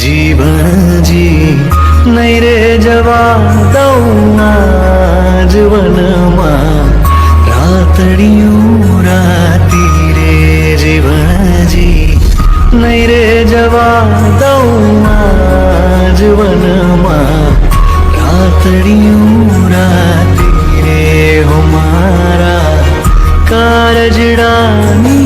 जीवन जी नहीं रे जवा दऊं आज वનમાં રાતડિયું રાતી રે જીવન જી નહીં રે જવા દઉં આજ વનમાં રાતડિયું રાતી રે હો મારા કારજડાની